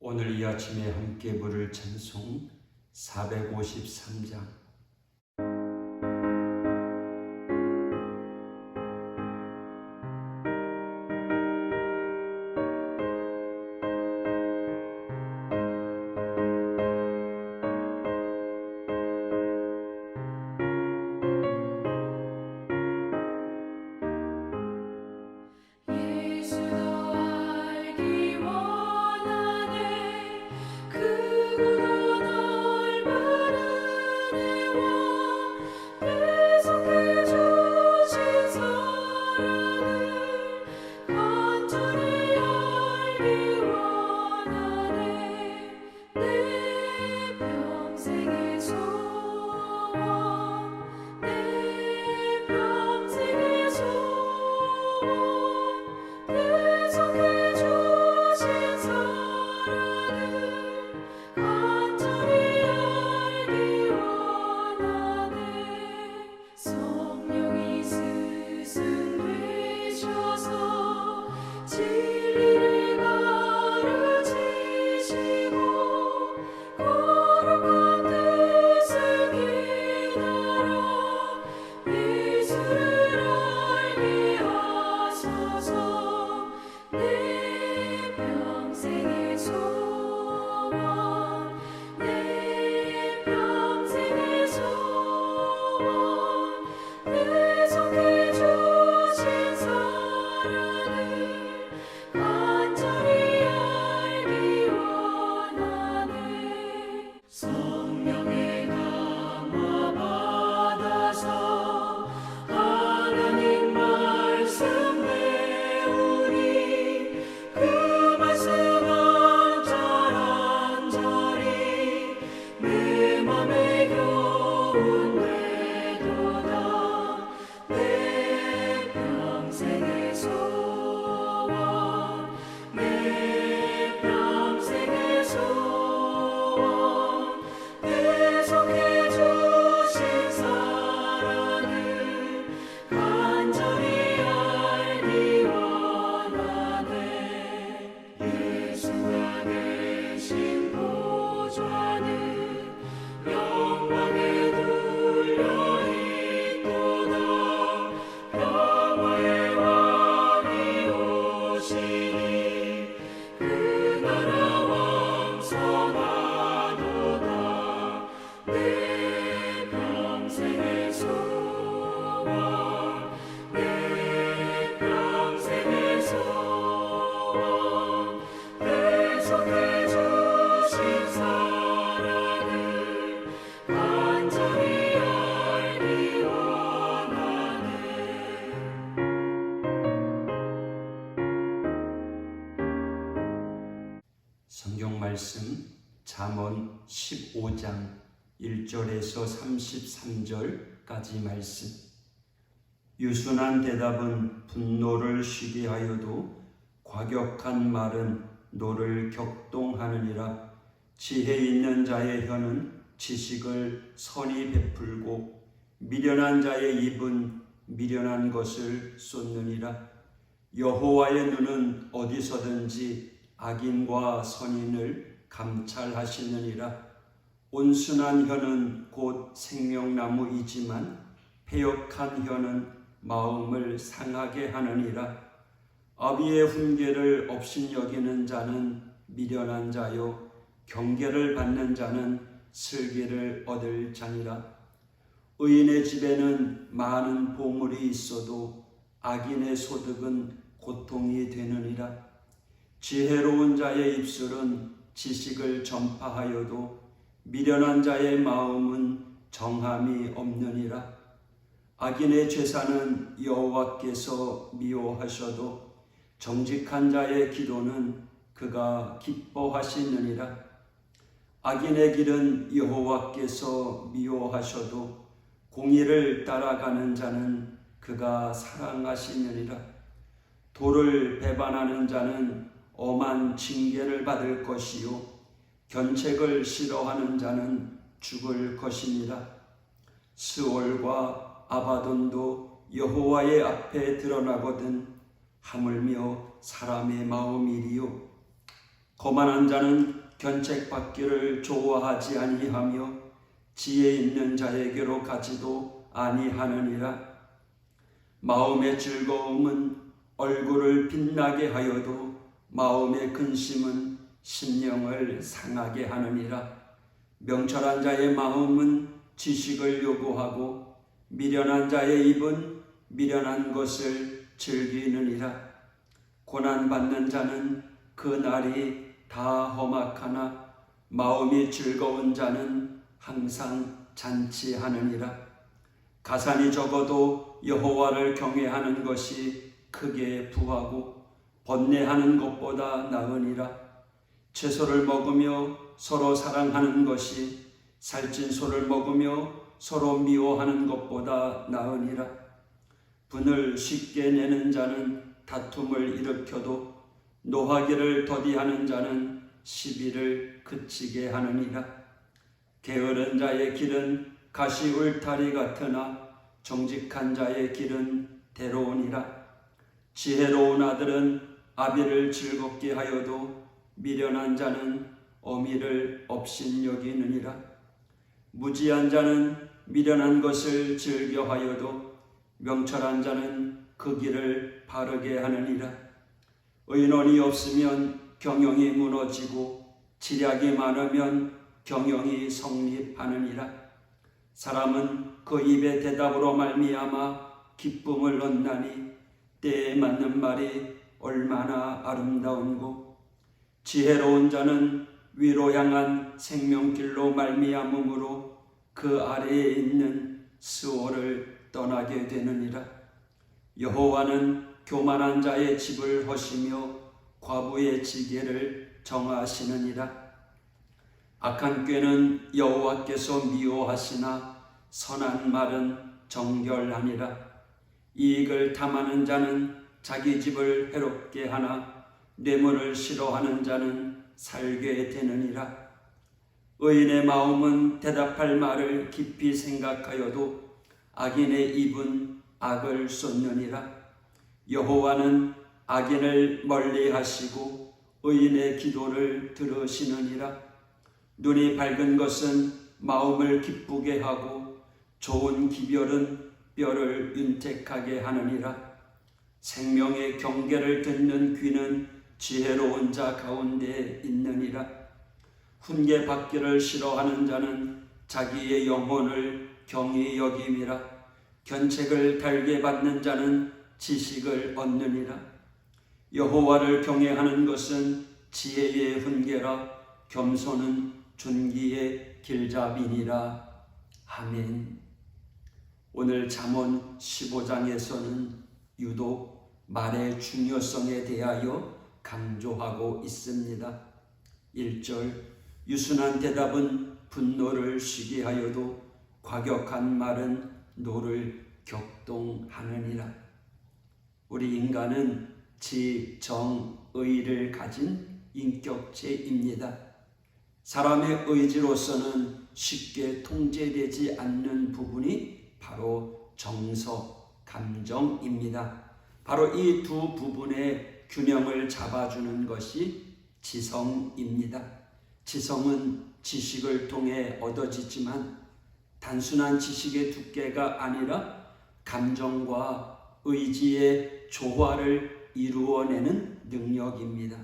오늘 이 아침에 함께 부를 찬송 453장. 성경 말씀 잠언 15장 1절에서 33절까지 말씀. 유순한 대답은 분노를 쉬게 하여도 과격한 말은 노를 격동하느니라. 지혜 있는 자의 혀는 지식을 선히 베풀고 미련한 자의 입은 미련한 것을 쏟느니라. 여호와의 눈은 어디서든지 악인과 선인을 감찰하시느니라. 온순한 혀는 곧 생명나무이지만 패역한 혀는 마음을 상하게 하느니라. 아비의 훈계를 업신여기는 자는 미련한 자요 경계를 받는 자는 슬기를 얻을 자니라. 의인의 집에는 많은 보물이 있어도 악인의 소득은 고통이 되느니라. 지혜로운 자의 입술은 지식을 전파하여도 미련한 자의 마음은 정함이 없느니라. 악인의 죄사는 여호와께서 미워하셔도 정직한 자의 기도는 그가 기뻐하시느니라. 악인의 길은 여호와께서 미워하셔도 공의를 따라가는 자는 그가 사랑하시느니라. 도를 배반하는 자는 엄한 징계를 받을 것이요 견책을 싫어하는 자는 죽을 것이니라. 스올과 아바돈도 여호와의 앞에 드러나거든 하물며 사람의 마음이리요 거만한 자는 견책받기를 좋아하지 아니하며 지혜 있는 자에게로 가지도 아니하느니라. 마음의 즐거움은 얼굴을 빛나게 하여도 마음의 근심은 심령을 상하게 하느니라. 명철한 자의 마음은 지식을 요구하고 미련한 자의 입은 미련한 것을 즐기느니라. 고난받는 자는 그 날이 다 험악하나 마음이 즐거운 자는 항상 잔치하느니라. 가산이 적어도 여호와를 경외하는 것이 크게 부하고 번뇌하는 것보다 나으니라. 채소를 먹으며 서로 사랑하는 것이 살찐 소를 먹으며 서로 미워하는 것보다 나으니라. 분을 쉽게 내는 자는 다툼을 일으켜도 노하기를 더디하는 자는 시비를 그치게 하느니라. 게으른 자의 길은 가시 울타리 같으나 정직한 자의 길은 대로우니라. 지혜로운 아들은 아비를 즐겁게 하여도 미련한 자는 어미를 업신여기느니라. 무지한 자는 미련한 것을 즐겨하여도 명철한 자는 그 길을 바르게 하느니라. 의논이 없으면 경영이 무너지고 지략이 많으면 경영이 성립하느니라. 사람은 그 입의 대답으로 말미암아 기쁨을 얻나니 때에 맞는 말이 얼마나 아름다운고. 지혜로운 자는 위로 향한 생명길로 말미암음으로 그 아래에 있는 스올을 떠나게 되느니라. 여호와는 교만한 자의 집을 허시며 과부의 지게를 정하시느니라. 악한 꾀는 여호와께서 미워하시나 선한 말은 정결하니라. 이익을 탐하는 자는 자기 집을 해롭게 하나 뇌물을 싫어하는 자는 살게 되느니라. 의인의 마음은 대답할 말을 깊이 생각하여도 악인의 입은 악을 쏟느니라. 여호와는 악인을 멀리하시고 의인의 기도를 들으시느니라. 눈이 밝은 것은 마음을 기쁘게 하고 좋은 기별은 뼈를 윤택하게 하느니라. 생명의 경계를 듣는 귀는 지혜로운 자 가운데 있느니라. 훈계 받기를 싫어하는 자는 자기의 영혼을 경히 여김이라. 견책을 달게 받는 자는 지식을 얻느니라. 여호와를 경외하는 것은 지혜의 훈계라. 겸손은 존귀의 길잡이니라. 아멘. 오늘 잠언 15장에서는 유독 말의 중요성에 대하여 강조하고 있습니다. 1절, 유순한 대답은 분노를 쉬게 하여도 과격한 말은 노를 격동하느니라. 우리 인간은 지, 정, 의를 가진 인격체입니다. 사람의 의지로서는 쉽게 통제되지 않는 부분이 바로 정서, 감정입니다. 바로 이 두 부분의 균형을 잡아주는 것이 지성입니다. 지성은 지식을 통해 얻어지지만 단순한 지식의 두께가 아니라 감정과 의지의 조화를 이루어내는 능력입니다.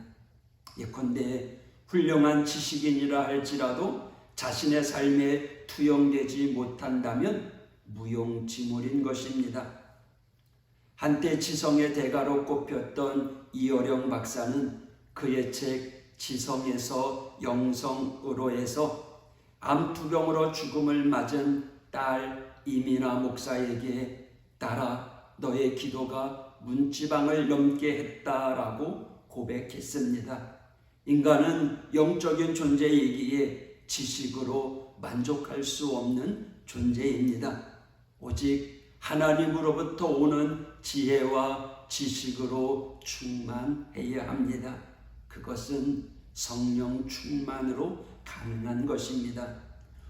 예컨대 훌륭한 지식인이라 할지라도 자신의 삶에 투영되지 못한다면 무용지물인 것입니다. 한때 지성의 대가로 꼽혔던 이어령 박사는 그의 책 지성에서 영성으로에서 암투병으로 죽음을 맞은 딸 이민아 목사에게 딸아, 너의 기도가 문지방을 넘게 했다라고 고백했습니다. 인간은 영적인 존재이기에 지식으로 만족할 수 없는 존재입니다. 오직 하나님으로부터 오는 지혜와 지식으로 충만해야 합니다. 그것은 성령 충만으로 가능한 것입니다.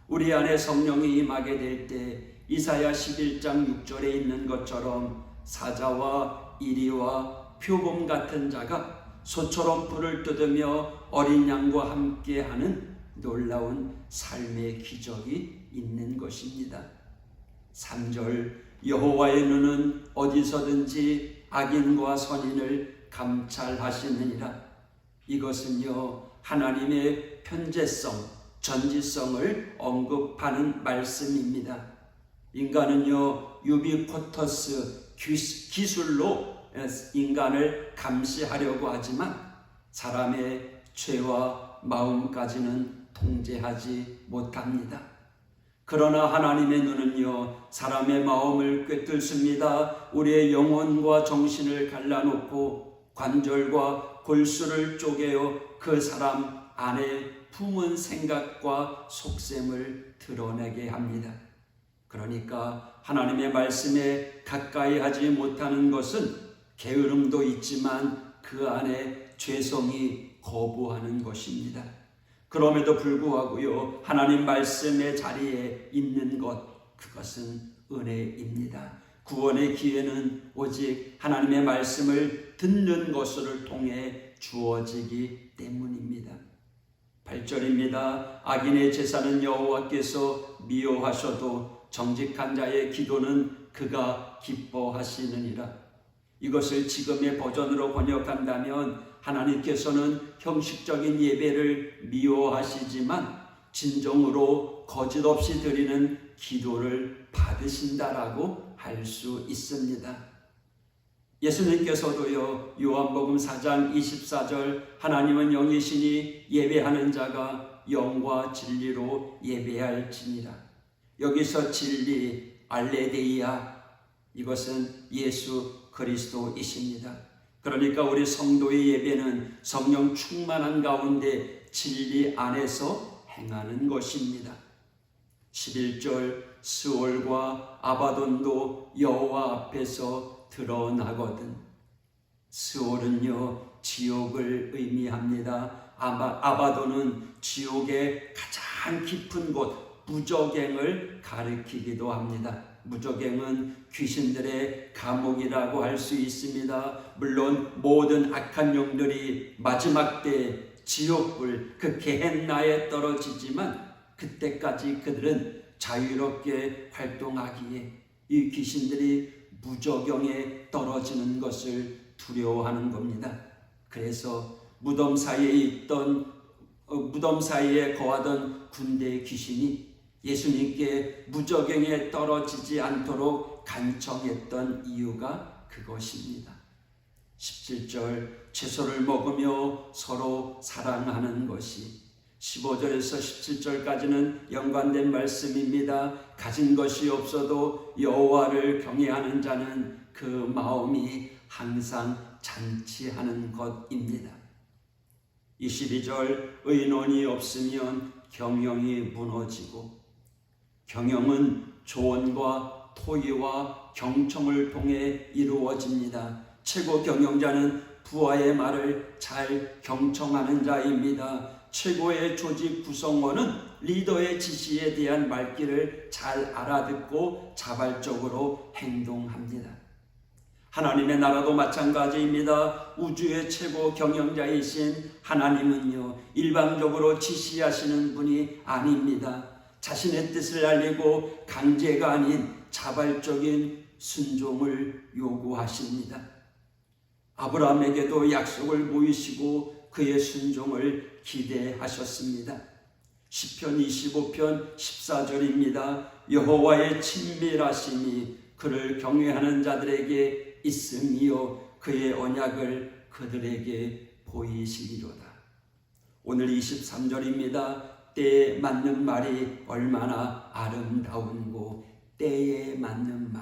우리 안에 성령이 임하게 될 때 이사야 11장 6절에 있는 것처럼 사자와 이리와 표범 같은 자가 소처럼 뿔을 뜯으며 어린 양과 함께하는 놀라운 삶의 기적이 있는 것입니다. 3절 여호와의 눈은 어디서든지 악인과 선인을 감찰하시느니라. 이것은요 하나님의 편재성, 전지성을 언급하는 말씀입니다. 인간은요 유비쿼터스 기술로 인간을 감시하려고 하지만 사람의 죄와 마음까지는 통제하지 못합니다. 그러나 하나님의 눈은요 사람의 마음을 꿰뚫습니다. 우리의 영혼과 정신을 갈라놓고 관절과 골수를 쪼개어 그 사람 안에 품은 생각과 속셈을 드러내게 합니다. 그러니까 하나님의 말씀에 가까이 하지 못하는 것은 게으름도 있지만 그 안에 죄성이 거부하는 것입니다. 그럼에도 불구하고요 하나님 말씀의 자리에 있는 것, 그것은 은혜입니다. 구원의 기회는 오직 하나님의 말씀을 듣는 것을 통해 주어지기 때문입니다. 8절입니다. 악인의 제사는 여호와께서 미워하셔도 정직한 자의 기도는 그가 기뻐하시느니라. 이것을 지금의 버전으로 번역한다면 하나님께서는 형식적인 예배를 미워하시지만 진정으로 거짓없이 드리는 기도를 받으신다라고 할 수 있습니다. 예수님께서도요 요한복음 4장 24절 하나님은 영이시니 예배하는 자가 영과 진리로 예배할지니라. 여기서 진리, 알레데이아, 이것은 예수 그리스도이십니다. 그러니까 우리 성도의 예배는 성령 충만한 가운데 진리 안에서 행하는 것입니다. 11절 스올과 아바돈도 여호와 앞에서 드러나거든. 스올은요 지옥을 의미합니다. 아바돈은 지옥의 가장 깊은 곳 무저갱을 가리키기도 합니다. 무저갱은 귀신들의 감옥이라고 할 수 있습니다. 물론 모든 악한 영들이 마지막 때 지옥불 그 게헨나에 떨어지지만 그때까지 그들은 자유롭게 활동하기에 이 귀신들이 무저갱에 떨어지는 것을 두려워하는 겁니다. 그래서 무덤 사이에 거하던 군대의 귀신이 예수님께 무저갱에 떨어지지 않도록 간청했던 이유가 그것입니다. 17절 채소를 먹으며 서로 사랑하는 것이, 15절에서 17절까지는 연관된 말씀입니다. 가진 것이 없어도 여호와를 경외하는 자는 그 마음이 항상 잔치하는 것입니다. 22절 의논이 없으면 경영이 무너지고, 경영은 조언과 토의와 경청을 통해 이루어집니다. 최고 경영자는 부하의 말을 잘 경청하는 자입니다. 최고의 조직 구성원은 리더의 지시에 대한 말귀를 잘 알아듣고 자발적으로 행동합니다. 하나님의 나라도 마찬가지입니다. 우주의 최고 경영자이신 하나님은요 일방적으로 지시하시는 분이 아닙니다. 자신의 뜻을 알리고 강제가 아닌 자발적인 순종을 요구하십니다. 아브라함에게도 약속을 보이시고 그의 순종을 기대하셨습니다. 시편 25편 14절입니다. 여호와의 친밀하심이 그를 경외하는 자들에게 있음이요 그의 언약을 그들에게 보이시리로다. 오늘 23절입니다. 때에 맞는 말이 얼마나 아름다운고, 때에 맞는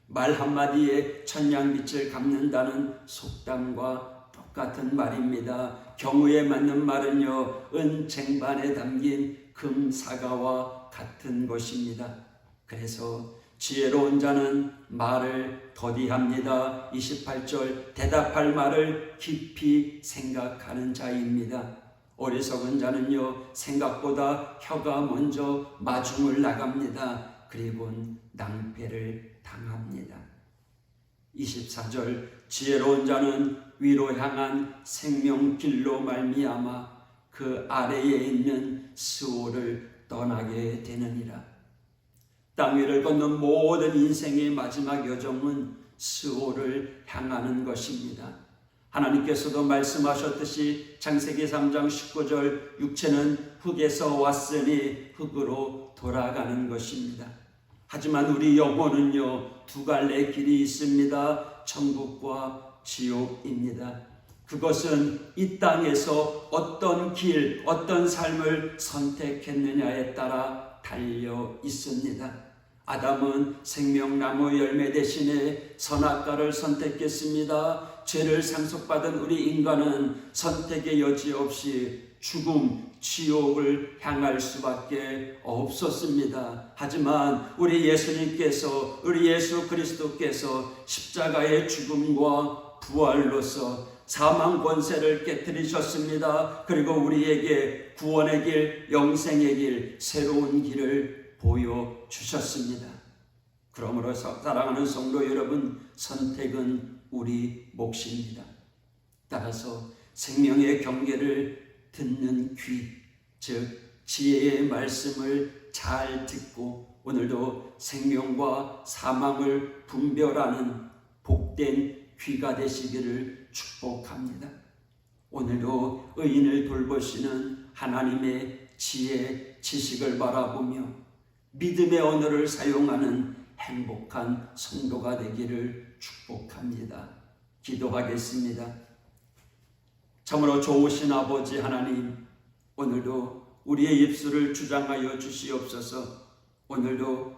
말 한마디에 천냥빛을 갚는다는 속담과 똑같은 말입니다. 경우에 맞는 말은요 은 쟁반에 담긴 금 사과와 같은 것입니다. 그래서 지혜로운 자는 말을 더디합니다. 28절 대답할 말을 깊이 생각하는 자입니다. 어리석은 자는요 생각보다 혀가 먼저 마중을 나갑니다. 그리고 낭패를 당합니다. 24절 지혜로운 자는 위로 향한 생명길로 말미암아 그 아래에 있는 스올을 떠나게 되느니라. 땅 위를 걷는 모든 인생의 마지막 여정은 스올을 향하는 것입니다. 하나님께서도 말씀하셨듯이 창세기 3장 19절 육체는 흙에서 왔으니 흙으로 돌아가는 것입니다. 하지만 우리 영혼은요, 두 갈래 길이 있습니다. 천국과 지옥입니다. 그것은 이 땅에서 어떤 길, 어떤 삶을 선택했느냐에 따라 달려 있습니다. 아담은 생명나무 열매 대신에 선악과를 선택했습니다. 죄를 상속받은 우리 인간은 선택의 여지 없이 죽음, 지옥을 향할 수밖에 없었습니다. 하지만 우리 예수님께서, 우리 예수 그리스도께서 십자가의 죽음과 부활로서 사망 권세를 깨뜨리셨습니다. 그리고 우리에게 구원의 길, 영생의 길, 새로운 길을 보여주셨습니다. 그러므로 사랑하는 성도 여러분, 선택은 우리 몫입니다. 따라서 생명의 경계를 듣는 귀, 즉 지혜의 말씀을 잘 듣고 오늘도 생명과 사망을 분별하는 복된 귀가 되시기를 축복합니다. 오늘도 의인을 돌보시는 하나님의 지혜, 지식을 바라보며 믿음의 언어를 사용하는 행복한 성도가 되기를 축복합니다. 기도하겠습니다. 참으로 좋으신 아버지 하나님, 오늘도 우리의 입술을 주장하여 주시옵소서. 오늘도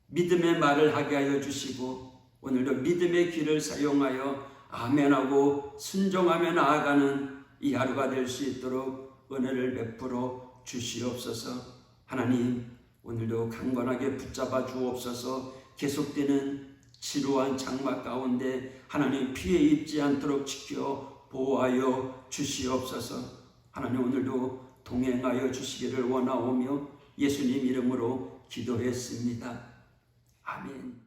믿음의 말을 하게 하여 주시고 오늘도 믿음의 귀를 사용하여 아멘하고 순종하며 나아가는 이 하루가 될 수 있도록 은혜를 베풀어 주시옵소서. 하나님, 오늘도 강건하게 붙잡아 주옵소서. 계속되는 지루한 장마 가운데 하나님 피해 입지 않도록 지켜 보호하여 주시옵소서. 하나님, 오늘도 동행하여 주시기를 원하오며 예수님 이름으로 기도했습니다. 아멘.